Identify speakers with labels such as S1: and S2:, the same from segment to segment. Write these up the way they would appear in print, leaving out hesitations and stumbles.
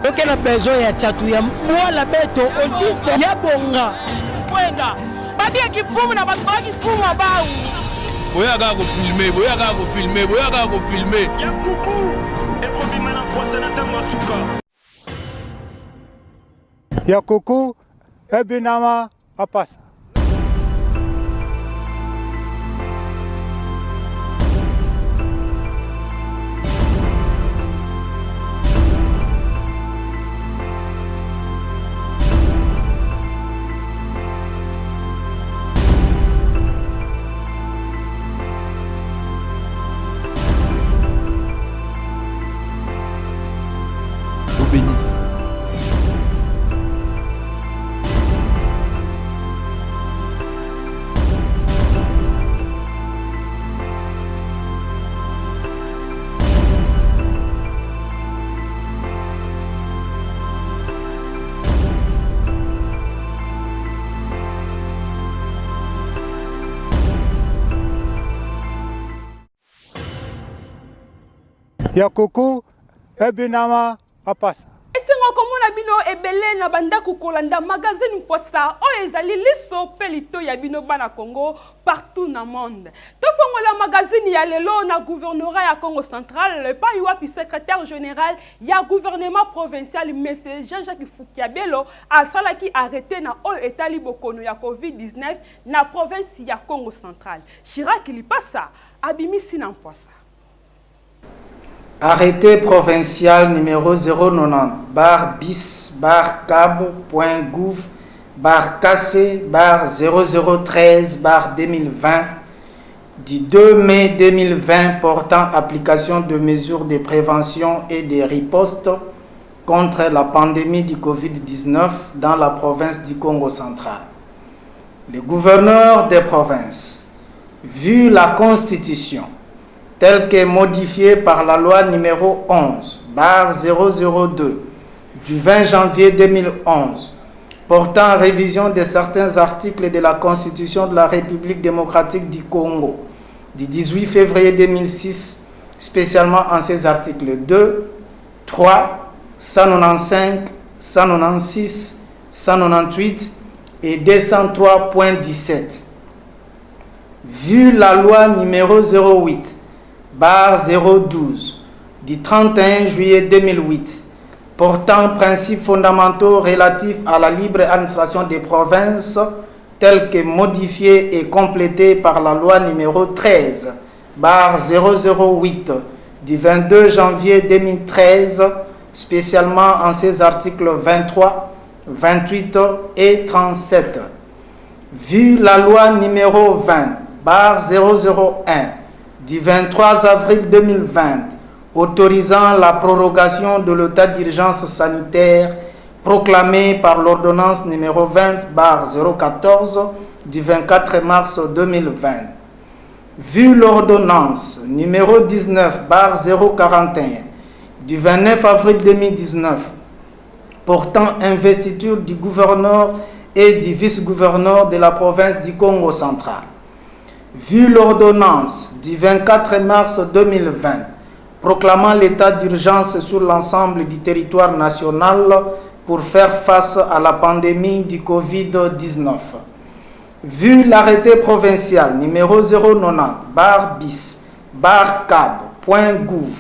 S1: Ok, la besoin ya chatu ya mwala beto olive ya bonga.
S2: Wenda. Babi ya kifumu na batu wa kifumu abau.
S3: Boya ga ko filmer, boya ga ko filmer, boya ga ko filmer.
S4: Ya kuku. Eko bimana kwasa na tango suka.
S5: Ya kuku ebinama apasa.
S6: Vous bénisse.
S5: Ya kuku ebinama apasa.
S2: Esengo komona bino ebele na bandako kolanda magazine Mposa o ezali liso pelito ya bino bana Congo partout na monde. Tofongola magazine ya lelo na gouvernorat ya Congo central pa wapi secrétaire général ya gouvernement provincial monsieur Jean-Jacques Fukiabelo asalaki arrêté na o etali bokono ya COVID-19 na province ya Congo central. Chirac Lipasa abimisi na Mposa.
S7: Arrêté provincial numéro 090 bar bis bar cab.gouv bar cassé bar 0013 bar 2020 du 2 mai 2020 portant application de mesures de prévention et de riposte contre la pandémie du Covid-19 dans la province du Congo central. Le gouverneur des provinces, vu la Constitution tel que modifié par la loi numéro 11/002 du 20 janvier 2011 portant révision de certains articles de la Constitution de la République démocratique du Congo du 18 février 2006, spécialement en ces articles 2, 3, 195, 196, 198 et 203.17. Vu la loi numéro 08/012 du 31 juillet 2008 portant principes fondamentaux relatifs à la libre administration des provinces tels que modifiés et complétés par la loi numéro 13/008 du 22 janvier 2013, spécialement en ses articles 23, 28 et 37. Vu la loi numéro 20/001 du 23 avril 2020, autorisant la prorogation de l'état d'urgence sanitaire proclamé par l'ordonnance numéro 20/014 du 24 mars 2020. Vu l'ordonnance numéro 19/041 du 29 avril 2019 portant investiture du gouverneur et du vice-gouverneur de la province du Congo central. Vu l'ordonnance du 24 mars 2020 proclamant l'état d'urgence sur l'ensemble du territoire national pour faire face à la pandémie du Covid-19. Vu l'arrêté provincial numéro 090/bis cab.gouv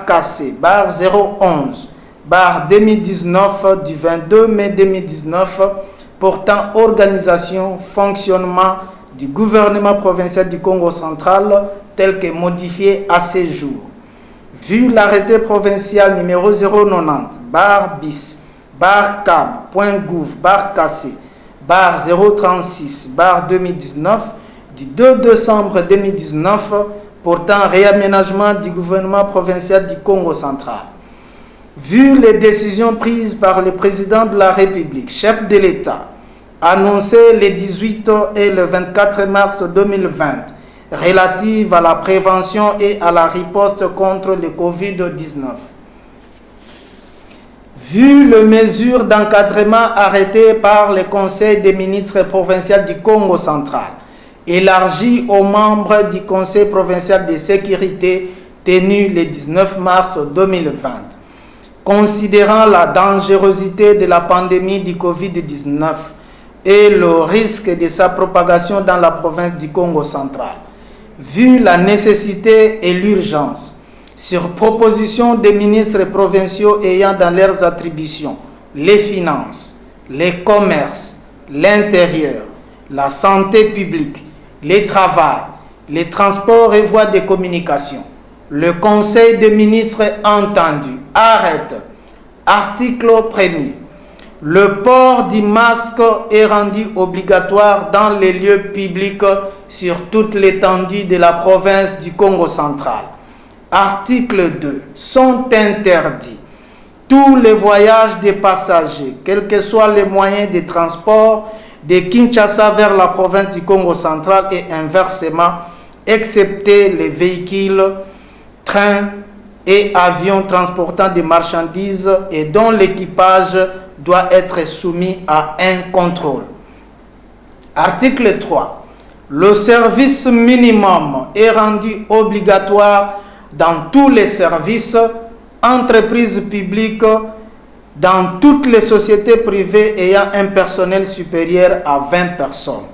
S7: cassé 011/2019 du 22 mai 2019 portant organisation, fonctionnement du gouvernement provincial du Congo central tel que modifié à ce jour. Vu l'arrêté provincial numéro 090/bis cab.gouv cassé 036/2019 du 2 décembre 2019 portant réaménagement du gouvernement provincial du Congo central. Vu les décisions prises par le président de la République, chef de l'État, annoncées le 18 et le 24 mars 2020, relatives à la prévention et à la riposte contre le Covid-19. Vu les mesures d'encadrement arrêtées par le Conseil des ministres provincial du Congo central, élargies aux membres du Conseil provincial de sécurité tenu le 19 mars 2020, considérant la dangerosité de la pandémie du Covid-19 et le risque de sa propagation dans la province du Congo central. Vu la nécessité et l'urgence, sur proposition des ministres provinciaux ayant dans leurs attributions les finances, les commerces, l'intérieur, la santé publique, les travails, les transports et voies de communication, le Conseil des ministres entendu arrête. Article 1er. Le port du masque est rendu obligatoire dans les lieux publics sur toute l'étendue de la province du Congo central. Article 2. Sont interdits tous les voyages des passagers, quels que soient les moyens de transport, de Kinshasa vers la province du Congo central et inversement, excepté les véhicules, trains et avions transportant des marchandises et dont l'équipage doit être soumis à un contrôle. Article 3. Le service minimum est rendu obligatoire dans tous les services, entreprises publiques, dans toutes les sociétés privées ayant un personnel supérieur à 20 personnes.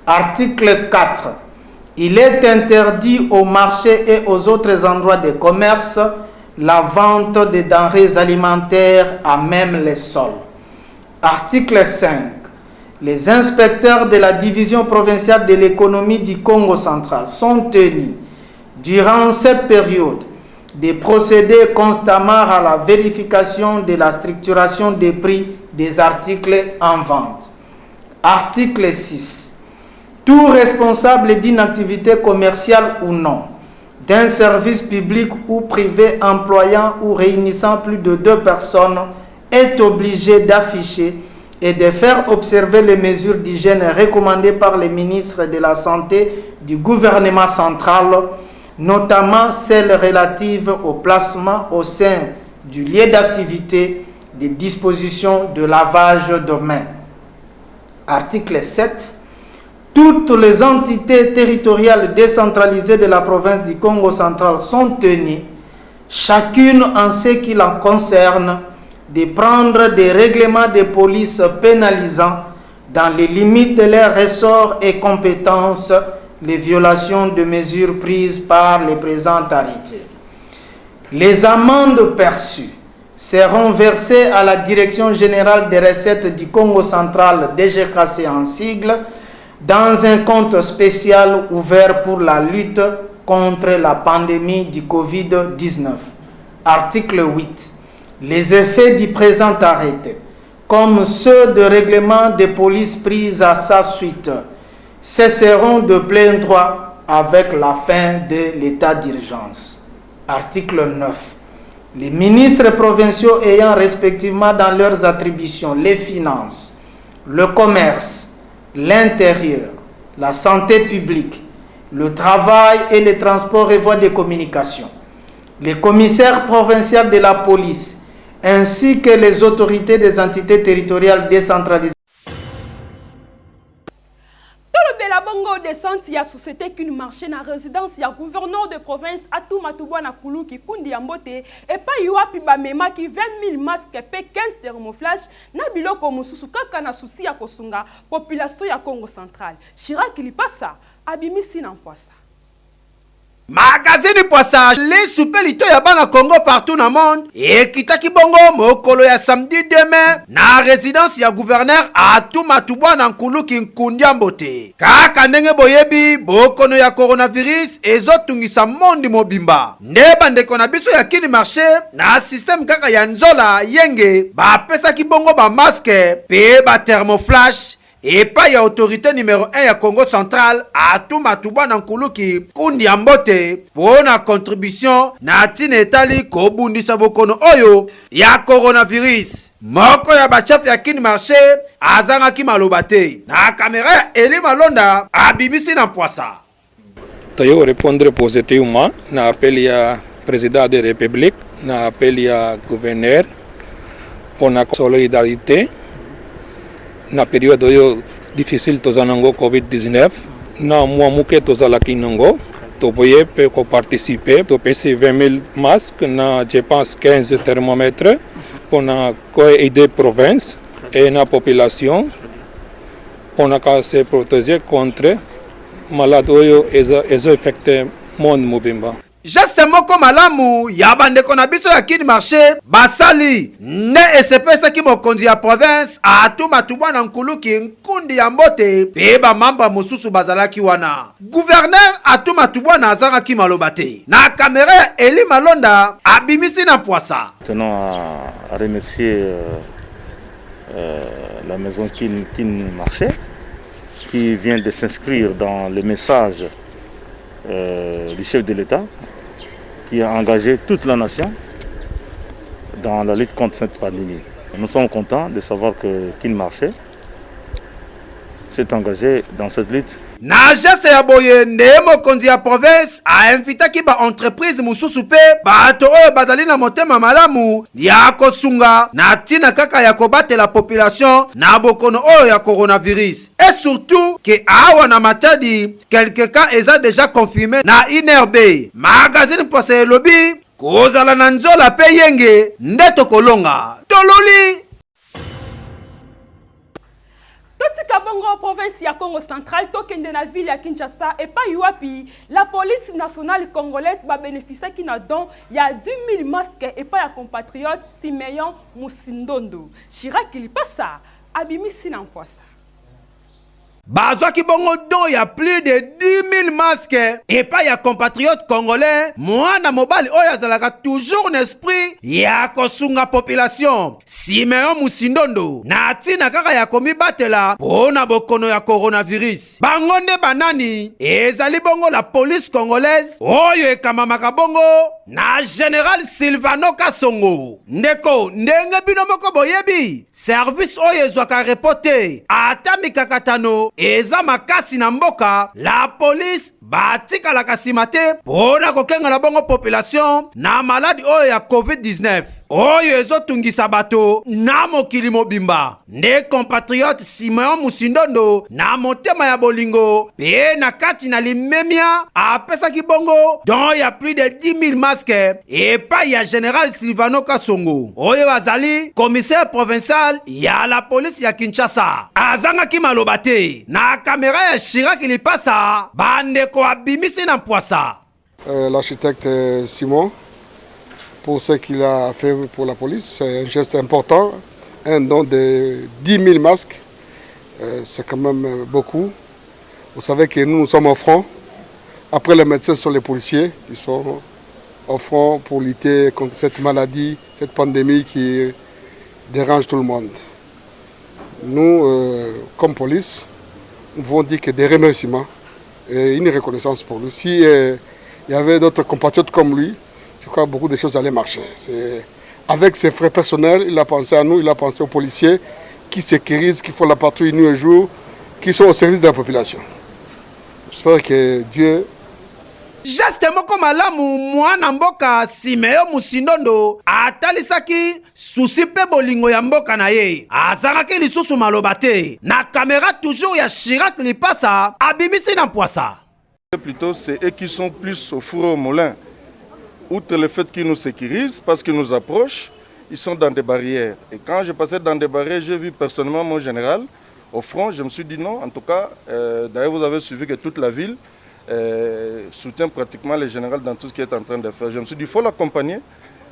S7: Article 4. Il est interdit aux marchés et aux autres endroits de commerce la vente des denrées alimentaires à même les sols. Article 5. Les inspecteurs de la division provinciale de l'économie du Congo central sont tenus, durant cette période, de procéder constamment à la vérification de la structuration des prix des articles en vente. Article 6. Tout responsable d'une activité commerciale ou non, d'un service public ou privé employant ou réunissant plus de 2 personnes est obligé d'afficher et de faire observer les mesures d'hygiène recommandées par les ministres de la Santé du gouvernement central, notamment celles relatives au placement au sein du lieu d'activité des dispositions de lavage de mains. Article 7. Toutes les entités territoriales décentralisées de la province du Congo central sont tenues, chacune en ce qui la concerne, de prendre des règlements de police pénalisant, dans les limites de leurs ressorts et compétences, les violations de mesures prises par les présentes arrêtés. Les amendes perçues seront versées à la Direction générale des recettes du Congo central, DGKC en sigle, dans un compte spécial ouvert pour la lutte contre la pandémie du Covid-19. Article 8. Les effets du présent arrêté, comme ceux de règlement de police pris à sa suite, cesseront de plein droit avec la fin de l'état d'urgence. Article 9. Les ministres provinciaux ayant respectivement dans leurs attributions les finances, le commerce, l'intérieur, la santé publique, le travail et les transports et voies de communication, les commissaires provinciaux de la police, ainsi que les autorités des entités territoriales décentralisées.
S2: La bongo descente ya société qui marché na résidence ya gouverneur de province Atuma Tubwana Kuluki kundi ya mbote et pas yuapi ba mema ki 20 000 masques et 15 thermoflash na biloko mususu kaka na souci ya kosunga population ya Congo central. Chirac Lipasa abimisi na Mpwasa.
S6: Magazine Poissage, les soupelito ya bana Congo partout dans le monde. Et kitaki bongo mokolo ya samedi demain na résidence ya gouverneur Atuma Tubwana Nkuluki Nkundia Mbote. Kaka ndenge boyebi bokono ya coronavirus ezotungisa mondi mobimba. Nde bandeko na biso ya kini marché na système kaka ya nzola yenge ba pesa ki bongo ba masque pe ba thermoflash. Et pas y a autorité numéro 1 ya Congo central Atuma Tubwana Nkuluki Nkundia Mbote pour na contribution na tine etali kobundisa bokono oyo ya coronavirus. Moko ya bachef ya kini marché azanga ki malobate na caméra Eli Malonda abimisi na Mpwasa.
S8: Tayo répondre positivement na appel ya président de la République, na appel ya gouverneur pour la solidarité. Na période difficile tozanango Covid-19 na muamuke tozalaki nango to poye pe ko participer to pesi 20 000 masques na je pense 15 thermomètres pour aider la province et la population pour se protéger contre maladies et affecter le monde mobimba.
S6: Geste moko malamu ya bandeko na biso ya kini marché basali ne esepesaki mokonzi ya province atuma tubwana nkuluki nkundi ya mbote pe bamamba mosusu bazalaki wana. Gouverneur atuma tubwana azangaki maloba te na kamera ya Eli Malonda abimisi na poisa.
S9: Tenons à remercier la maison Kin Marché qui vient de s'inscrire dans le message du chef de l'État qui a engagé toute la nation dans la lutte contre cette pandémie. Nous sommes contents de savoir que Kin Marché s'est engagé dans cette lutte.
S6: Na geste ya boye nde mokonzi ya province a invitaki ba entreprise mususu pe bato oyo bazali na motema malamu ya kosunga na tina kaka ya kobate la population na bokono oyo ya coronavirus. Et surtout que awa na Matadi quelques cas eza déjà confirmé na INRB. Magazine Poste Lobby kozala na nzola pe yenge ndeto kolonga tololi.
S2: Totika bongo province ya Congo central tokende na ville ya Kinshasa et pa yuapi la police nationale congolaise ba bénéficier qui na don ya 10 000 masques et pa ya compatriote Simeon Musindondo. Chirac il passa abimisi na mposa.
S6: Bazwaki bongo don ya plus de 10 000 masques et pas ya compatriotes congolais mwana mobali oyo azalaka toujours n'esprit ya kosunga population Simeon Musindondo na tina kaka ya komibatela pona bokono ya coronavirus. Bango nde banani ezali bongo la police congolaise oyo ekamamaka bongo na Général Silvano Kasongo. Ndeko ndenge bino moko boyebi service oyo ezwaka reporte ata mikakatano eza makasi na mboka la police batika la kasimate pona kokenga na bongo population na maladi oyo ya COVID-19 oyo ezotungisa bato na mokili mobimba. Nde compatriote Simeon Musindondo na motema ya bolingo pe na kati na limemia apesaki bongo don ya plus de 10 000 masques et pa ya Général Silvano Kasongo oyo azali commissaire provincial ya la police ya Kinshasa. Azangaki maloba te na kamera ya Chirac ilipasa bandeko abimisi na mpoisa.
S10: L'architecte Simon, pour ce qu'il a fait pour la police, c'est un geste important, un don de 10 000 masques, c'est quand même beaucoup. Vous savez que nous sommes au front. Après les médecins, ce sont les policiers qui sont au front pour lutter contre cette maladie, cette pandémie qui dérange tout le monde. Nous, comme police, nous pouvons dire que des remerciements et une reconnaissance pour lui. Si il y avait d'autres compatriotes comme lui, je crois que beaucoup de choses allaient marcher. Avec ses frais personnels, il a pensé à nous, il a pensé aux policiers qui sécurisent, qui font la patrouille nuit et jour, qui sont au service de la population. J'espère que Dieu...
S6: Geste moko malamu mwana mboka Simeon Musindondo atalisaki susi pe bolingo ya mboka na ye azangaki lisusu maloba te na kamera toujours ya Chirac lipasa abimisi na mpoisa.
S11: Plutôt c'est eux qui sont plus au four au moulin. Outre le fait qu'ils nous sécurisent, parce qu'ils nous approchent, ils sont dans des barrières. Et quand je passais dans des barrières, j'ai vu personnellement mon général au front. Je me suis dit non, en tout cas, d'ailleurs vous avez suivi que toute la ville soutient pratiquement le général dans tout ce qu'il est en train de faire. Je me suis dit il faut l'accompagner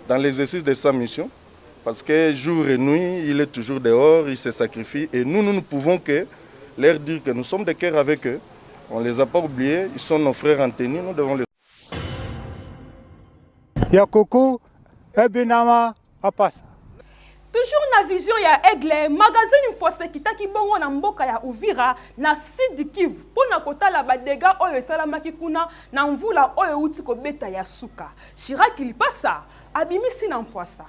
S11: dans l'exercice de sa mission. Parce que jour et nuit, il est toujours dehors, il se sacrifie. Et nous ne pouvons que leur dire que nous sommes de cœur avec eux. On ne les a pas oubliés, ils sont nos frères en tenue, nous devons les...
S5: Yakoko, Ebinama, Apasa.
S2: Toujours na vision ya Aigle, magazine Poste kitaki bongo na mboka ya Uvira na Sud Kivu pona kotala badega oyo esalamaki kuna na mvula oyo uti kobeta ya suka. Chirac ilipasa abimisi na mpoisa.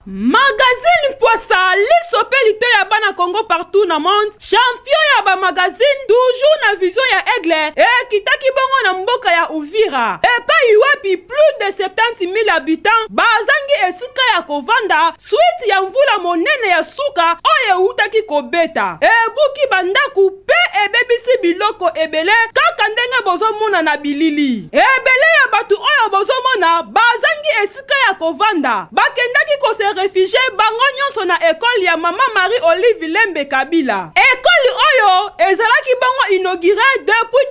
S2: Magazine Poissa, l'isopelito ya bana Congo partout na monde, champion ya ba magazine, toujours na vision ya Aigle, et kitaki bongo na mboka ya Uvira. Et pa yuapi plus de 70 000 habitants, bazangi esika ya kovanda, suite ya mvula monene ya suka, oye utaki kobeta. Et buki bandaku pe ebebisi biloko ebele, kaka ndenge bozo mona na bilili. Ebele ya batu oyo bozo mona, bazangi bazwaki esika ya kovanda bakendaki kose réfugie bango nyonso na ekole ya mama Marie Olive Lembe Kabila. Ekole oyo ezalaki bango inauguré depuis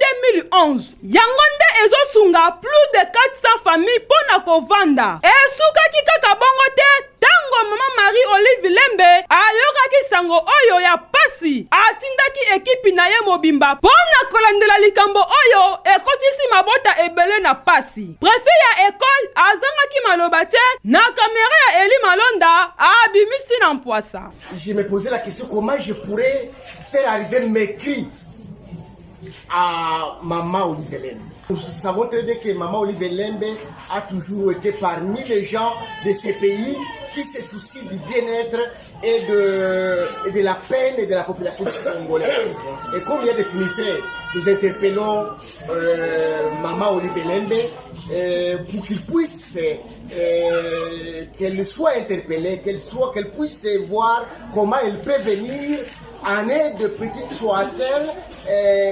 S2: 2011. Yango nde ezosunga plus de 400 familles pona kovanda. Esukaki kaka bongo te tango mama Marie Olive Lembe ayokaki sango oyo ya pasi atindaki ekipi na ye mobimba pona kolandela likambo oyo ekotisi mabota ebele na pasi. Prefet ya ekole azangaki maloba te na kamera ya Eli Malonda abimisi na Mpwasa.
S12: Je me posais la question comment je pourrais faire arriver mes cris à maman Olive Lembe. Nous savons très bien que maman Olive Lembe a toujours été parmi les gens de ces pays qui se soucient du bien-être et de la peine de la population congolaise. Et comme il y a des sinistrés, nous interpellons maman Olive Lembe pour qu'il puisse qu'elle soit interpellée, qu'elle puisse voir comment elle peut venir en aide, petite soit-elle,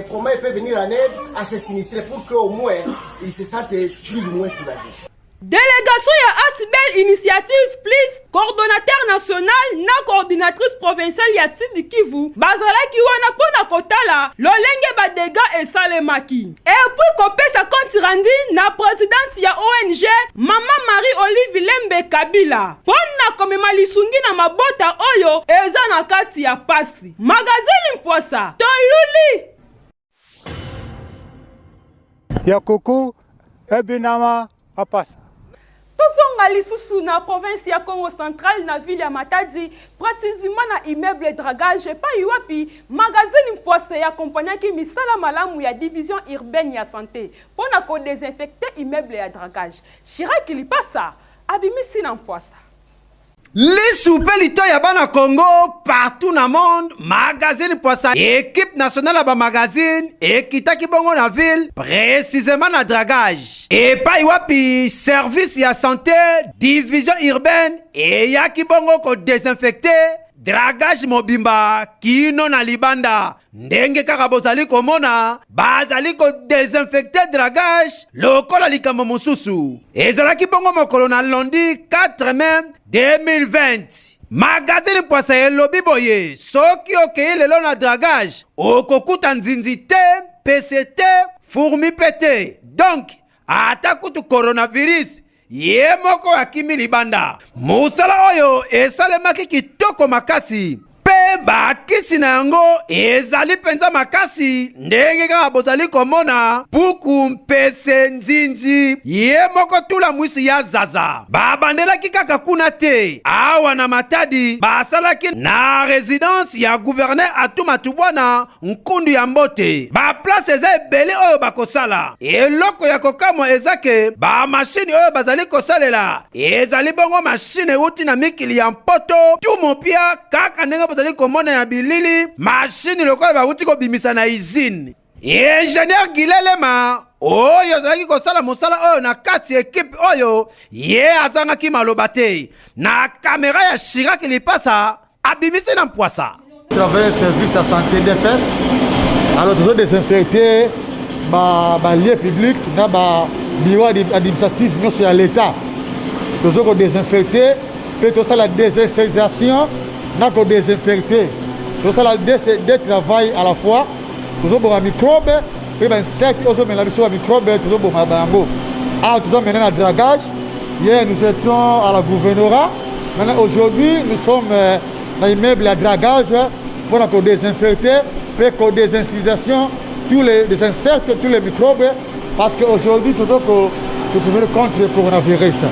S12: comment elle peut venir en aide à ces sinistrés pour qu'au moins ils se sentent plus ou moins soulagés.
S2: Délégation ya Asibel Initiative Plus, coordonnateur national na coordinatrice provinciale ya Sud Kivu, bazalaki wana pona kotala lolenge badega esalemaki. Et puis kopesa compte rendu na présidente ya ONG Mama Marie Olive Lembe Kabila. Pona komema lisungi na mabota oyo eza na kati ya pasi. Magazine Mpwasa, Toluli.
S5: Ya Koko, Ebinama, Apasa.
S2: Tosonga lisusu na province ya Congo Central na ville ya Matadi, précisément na immeuble dragage pa iwapi magazine Mpwasa ya accompagnaki misala malamu ya division urbaine ya santé pona ko désinfecter immeuble ya dragage. Chiraki lipasa abimisi na Mpwasa.
S6: Lisupe lito ya bana Congo partout na monde, magazine Mpwasa, équipe nationale ba magazine, ekitaki bongo na ville, précisément na dragage. Et pa iwapi service ya santé, division urbaine, et yaki bongo ko désinfecter, dragage mobimba, kino na libanda. Ndenge kaka bozali komona, bazali ko désinfecter dragage, lokola likambo mosusu. Ezalaki bongo mokolo na lundi 4 mai 2020. Magazine Mpwasa elobi boye, soki okeye lelo na dragage, okokuta nzinzi te, PCT, fourmi pete. Donc, ata kutu coronavirus, ye moko akimi libanda. Musala oyo esalemaki kitoko makasi. Pe bakisi na yango ezali penza makasi ndenge kaka bozali komona puku mpese nzinzi ye moko tula mwisi ya zaza babandelaki kaka kuna te awa na Matadi basalaki na résidence ya gouverneur Atuma Tubwana Nkundu ya Mbote ba place eza ebele oyo bakosala eloko ya kokamo ezake ba machine oyo bazali kosalela ezali bongo machine uti na mikili ya mpoto tu mopia kaka ndenge bazali komona ya bilili machine lokola bauti ko bimisa na usine. Ingénieur Gilelema oyo zaki kosala mosala oyo na kati equipe oyo ye azangaki maloba te na kamera ya Chiraki lipasa abimisi na Mpwasa.
S13: Travailler service à santé DPS alors toujours désinfecter ba lieu public na ba bureau administratif nyonso ya l'état toujours désinfecter puis tout ça la désinfectation n'a qu'au désinfecter. Tout ça là deux travail à la fois. Toujours bon microbe, puis ben insectes, aussi mais la mission microbe toujours bon bango. Ah tout ça maintenant à dragage. Hier nous étions à la gouvernorat. Maintenant aujourd'hui nous sommes dans l'immeuble à dragage pour qu'on désinfecter, puis qu'on désinsectisation tous les insectes, tous les microbes parce qu'aujourd'hui toujours que nous contre le coronavirus.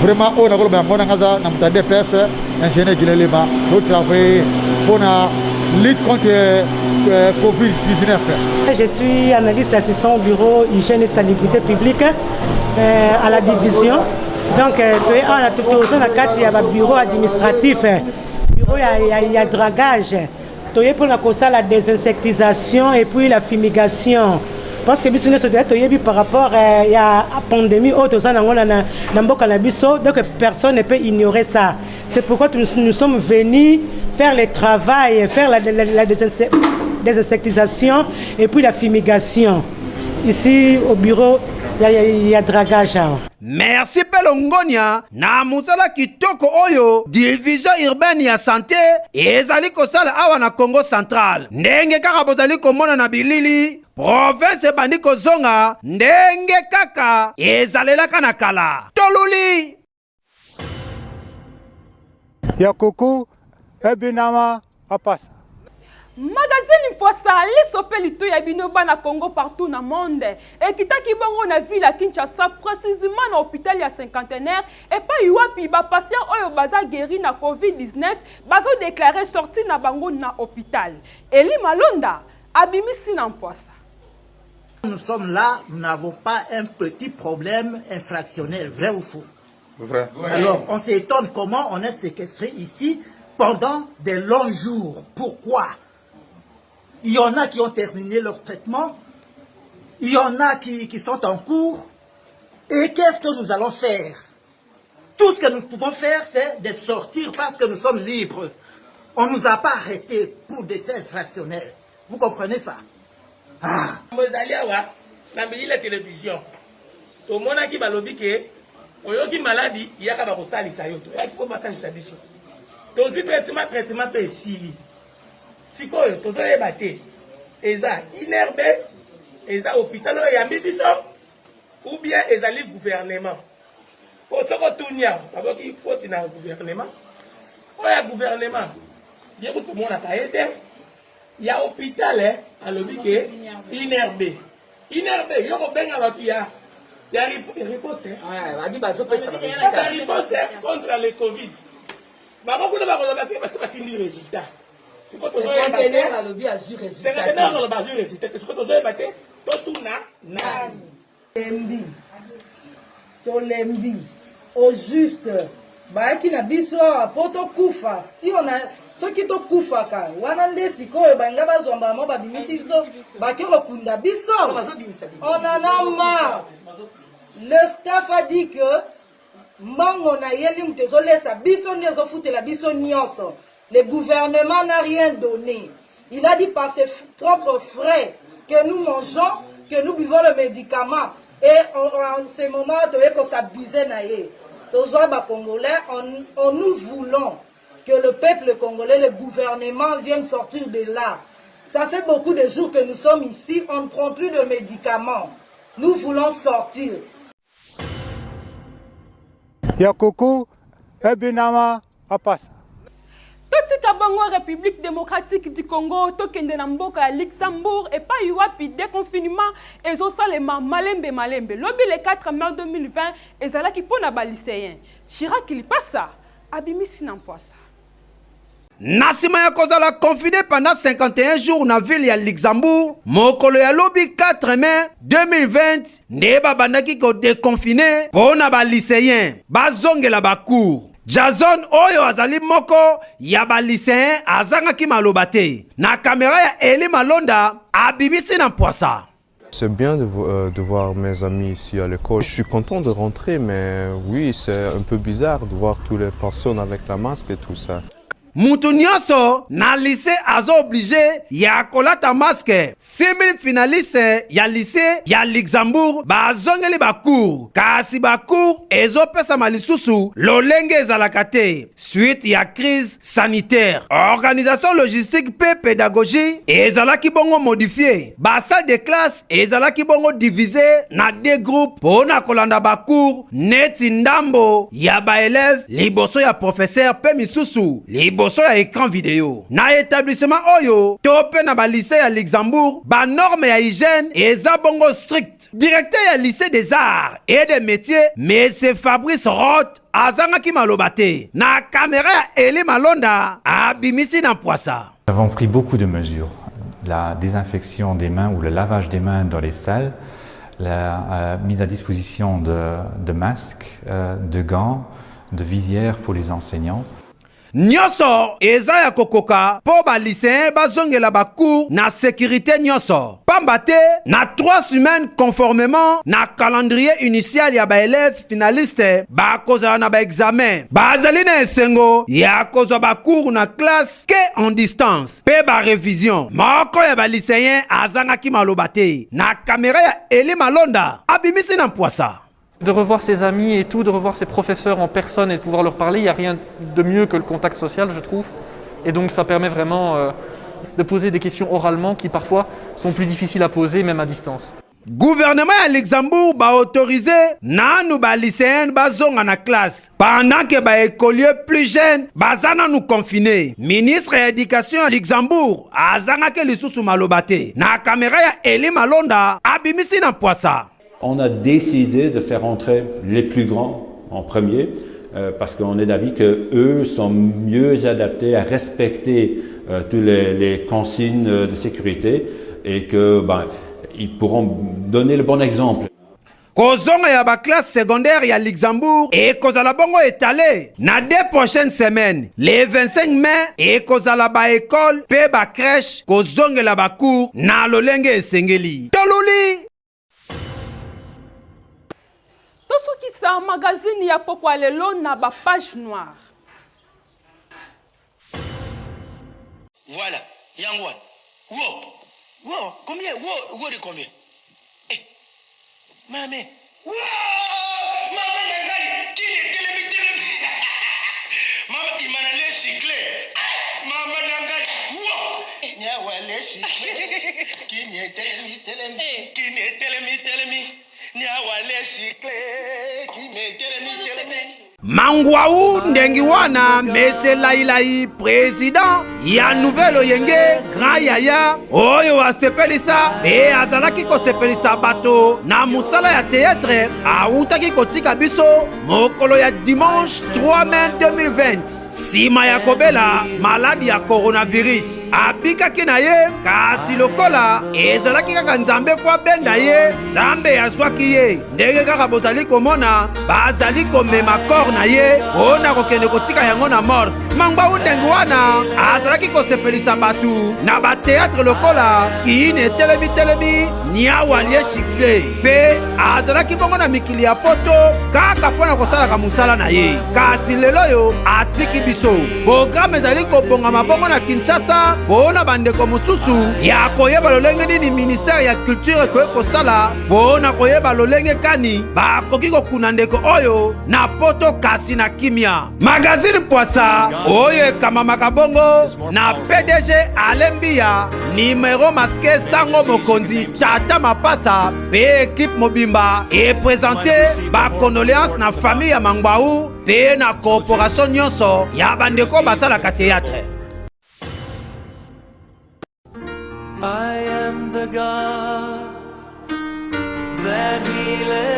S13: Vraiment, on a un DPS, ingénieur Guilelema, nous travaillons pour la lutte contre Covid-19.
S14: Je suis analyste assistant au bureau hygiène et salubrité publique à la division. Donc, on a tout le bureau administratif, bureau il y a dragage, pour la désinsectisation et puis la fumigation. Parce que business par rapport à la pandémie, donc personne ne peut ignorer ça. C'est pourquoi nous sommes venus faire le travail, faire la désinsectisation et puis la fumigation. Ici au bureau ya dragage awa.
S6: Merci Pelongonia na musala kitoko oyo division urbaine ya santé ezali kosala awa na Congo Central. Ndenge kaka bozali komona na bilili province bandi kozonga ndenge kaka ezalelaka na kala. Toluli
S5: ya kuku ebinama apasa.
S2: Magazine Poissa liso pe lito ya bino bana Congo partout na monde. Ekitaki bango na ville ya Kinshasa précisément na hôpital ya cinquantenaire et pas yuapi ba patient oyo baza guéri na COVID-19 bazo déclarer sorti na bango na hôpital. Eli Malonda abimisi na Poissa.
S15: Nous sommes là, nous n'avons pas un petit problème infractionnel, vrai ou faux?
S11: Vrai.
S15: Alors, on s'étonne comment on est séquestré ici pendant des longs jours. Pourquoi? Il y en a qui ont terminé leur traitement, il y en a qui sont en cours. Et qu'est-ce que nous allons faire? Tout ce que nous pouvons faire, c'est de sortir parce que nous sommes libres. On ne nous a pas arrêtés pour des faits infractionnels. Vous comprenez ça? Ah.
S16: La télévision. Tout le monde qui va lobby que oyoki maladie, il y a qu'à ça yoto. Il y a qui peut passer ça biso. Donc si traitement peut sili. Si quoi, tout ça est batté. Eza inerbe, eza hôpital ya biso ou bien eza li gouvernement. Pour ce que tout nia, d'abord il faut un gouvernement. Oya gouvernement. Bien que tout le monde a été. Il y a hôpital à lobby que inerbe. Inerbe, il y a bien à il y a riposte. Ça riposte contre le Covid. Mais beaucoup de gens parce que c'est un résultat. C'est quoi que
S17: c'est un lobby à résultat.
S16: C'est un lobby à résultat. C'est quoi que vous avez battu? Tout na.
S17: Lembi. Tolembi. Au juste. Bah qui n'a biso poto kufa. Si on a ceux qui to kufa ka. Wanande sikoyo banga bazomba mo babimisi biso. Ba ki okunda biso. On en a marre. Le staff a dit que Mango na yeni mtezole sa biso nyezo fute la biso nyonso. Le gouvernement n'a rien donné. Il a dit par ses propres frais que nous mangeons, que nous buvons le médicament. Et en ce moment, on s'abusait naïe. Congolais, nous voulons que le peuple congolais, le gouvernement vienne sortir de là. Ça fait beaucoup de jours que nous sommes ici, on ne prend plus de médicaments. Nous voulons sortir.
S5: Ya kuku ebinama apasa.
S2: Toti Kabango République démocratique du Congo, tokende na mboka ya Luxembourg et pas yuapi déconfinement et zosalema malembe. Lobby le 4 mai 2020 ezalaki pona ba lycéen. Chirac il passa abimisi na Poissa.
S6: Nasima ya kozala confiné pendant 51 jours na ville ya Luxembourg, mokolo ya lobby 4 mai 2020, nde bandaki ko déconfiné pona ba lycéen, bazongela ba cours. Jason oyo azali moko ya ba lycéen azangaki maloba te. Na caméra ya Eli Malonda abimisi na Poissa.
S18: C'est bien de voir mes amis ici à l'école. Je suis content de rentrer, mais oui, c'est un peu bizarre de voir toutes les personnes avec la masque et tout ça.
S6: Mutu nyonso na lycée azo obligé ya kolata masque. 6000 finalistes ya lycée ya Luxembourg bazongeli bacours. Kasi bacours ezopesa malisusu lolenge ezalaka te suite ya crise sanitaire. Organisation logistique pe pédagogie ezalaki bongo modifié. Ba salle de classe ezalaki bongo divisé na deux groupes pona kolanda bacours neti ndambo ya ba élèves liboso ya professeur pe misusu liboso ya écran vidéo. Na établissement oyo tope na ba lycée ya Luxembourg ba norme ya hygiène eza bongo strict. Directeur ya lycée des arts et des métiers M. Fabrice Roth azangaki malobate na caméra ya Eli Malonda abimisi na Poissa.
S19: Nous avons pris beaucoup de mesures. La désinfection des mains ou le lavage des mains dans les salles, la mise à disposition de masques, de gants, de visières pour les enseignants.
S6: nyonso eza ya kokoka po ba lycéen bazongela ba cours na sécurité nyonso. Pamba te na 3 semaines conformément na calendrier initial ya ba élèves finalistes ba kozala na ba examen. Bazali na esengo ya kozwa ba cours na classe ke en distance. Pe ba révision. Moko ya ba lycéen azangaki maloba te. Na caméra ya Eli Malonda abimisi na Mpwasa.
S20: De revoir ses amis et tout, de revoir ses professeurs en personne et de pouvoir leur parler, il n'y a rien de mieux que le contact social, je trouve. Et donc ça permet vraiment de poser des questions oralement qui parfois sont plus difficiles à poser, même à distance.
S6: Gouvernement à Luxembourg ba autorisé nanu ba lycéen bazonga na classe pendant que ba écolier plus jeune bazana nous confiné. Ministre de l'éducation à Luxembourg azanga ke lisusu malobate na caméra ya Eli Malonda abimisi na Mpwasa.
S21: On a décidé de faire entrer les plus grands en premier parce qu'on est d'avis qu'eux sont mieux adaptés à respecter toutes les consignes de sécurité et que ils pourront donner le bon exemple.
S6: Kozonga ya ba classe secondaire ya Luxembourg et kozala bongo étalé na 2 prochaines semaines. Les 25 mai et kozala ba école pe ba crèche kozonga la ba cours na lolenge esengeli. Toluli
S2: tosukisa magazine ya pokwa lelo na ba page noire.
S12: Voilà, Yangwan. Wow, combien? Wow de combien? Eh, maman. Wow, maman Nangai, qui est télémi. Maman, il m'a allé cycler. Maman Nangai, wow. Nya wale cycler. Qui est télémi. Qui est télémi. Nya wale cycler. Qui est télémi.
S6: Mangwaou ndengi wana mese lailai président ya nouvelle oyenge grand yaya oyo asepelisa e azalaki kosepelisa bato na musala ya théâtre autaki kotika biso mokolo ya dimanche 3 mai 2020 sima ya kobela maladi ya coronavirus abikaki na ye kasi lokola ezalaki kaka nzambe fwa benda ye nzambe azwaki ye ndenge kaka bozali komona bazali komema kor na ye ona kokende kotika yango na morgue. Mangwaou ndengi wana azalaki kosepelisa batu na ba théâtre lokola kiine telemi nyawa lie chikle pe azalaki bongo na mikili ya poto kaka mpona kosalaka musala na ye. Kasi lelo yo atiki biso programme ezali kobongama bongo na Kinshasa mpona bandeko mosusu ya koyeba lolenge nini ministère ya culture ekoki kosala mpona koyeba lolenge kani bakoki kokuna ndeko oyo na poto kasi na kimia. Magazine Mpwasa oyo ekamamaka bongo na PDG Alembia numéro masqué sango mokonzi Tata Mapasa pe équipe mobimba et présenté ba condoléances na famille ya Mangwaou pe na corporation nyonso ya bandeko basalaka théâtre.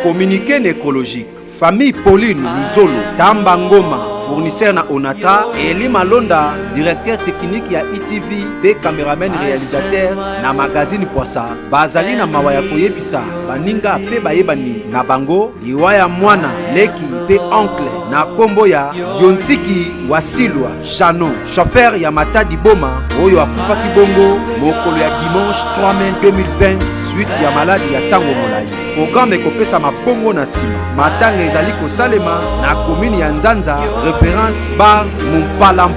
S6: Communiqué nécrologique. Famille Pauline Luzolo, Tamba Ngoma, fournisseur na Onatra, Eli Malonda, directeur technique ya ITV, pe caméraman réalisateur na magazine Mpwasa, bazali na mawa ya koyebisa, baninga pe bayebani na bango, liwaya mwana, leki pe oncle, na kombo ya Yontiki Wasilwa, Jano, chauffeur ya Matadi Boma, oyo akufaki bongo, mokolo ya dimanche 3 mai 2020, suite ya maladi ya tango molai. Programme ekopesa mabongo na sima. Matanga ezali kosalema na commune ya Nzanza, référence bar Mumpala.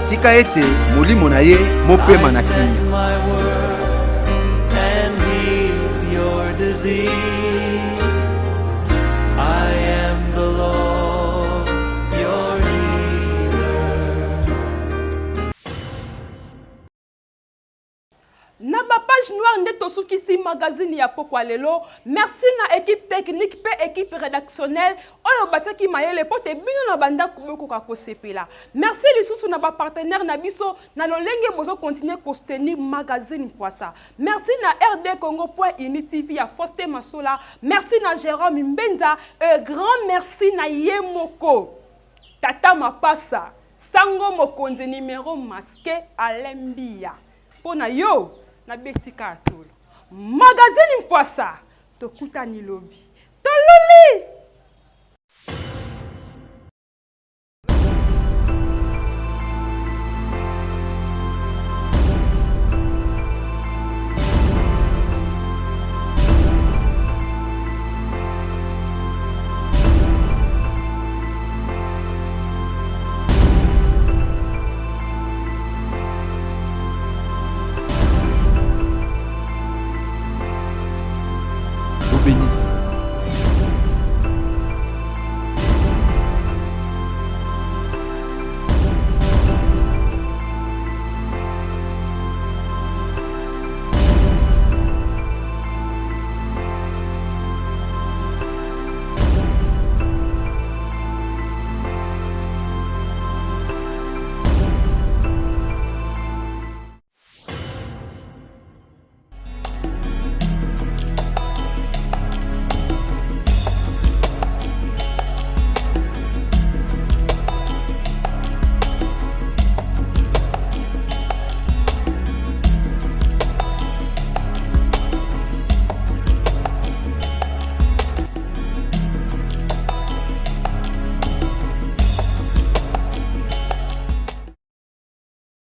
S6: Tika ete molimo na ye mopema na kimia.
S2: Na ba page noire nde tosukisi magazine ya pokwa lelo. Merci na équipe technique pe équipe rédactionnelle oyo bataki mayele pote bino na banda kuboko ka kosepela. Merci lisusu na ba partenaire na biso na lolenge bozo continuer ko soutenir magazine Mpwasa. Merci na RD Congo.ini ya Foste Masola. Merci na Jérôme Mbenza. Un grand merci na Yemoko Tata Mapasa sango mokonzi numéro masqué Alembia. Pona yo na betika atolo. Magazine Mpwasa tokutani lobi.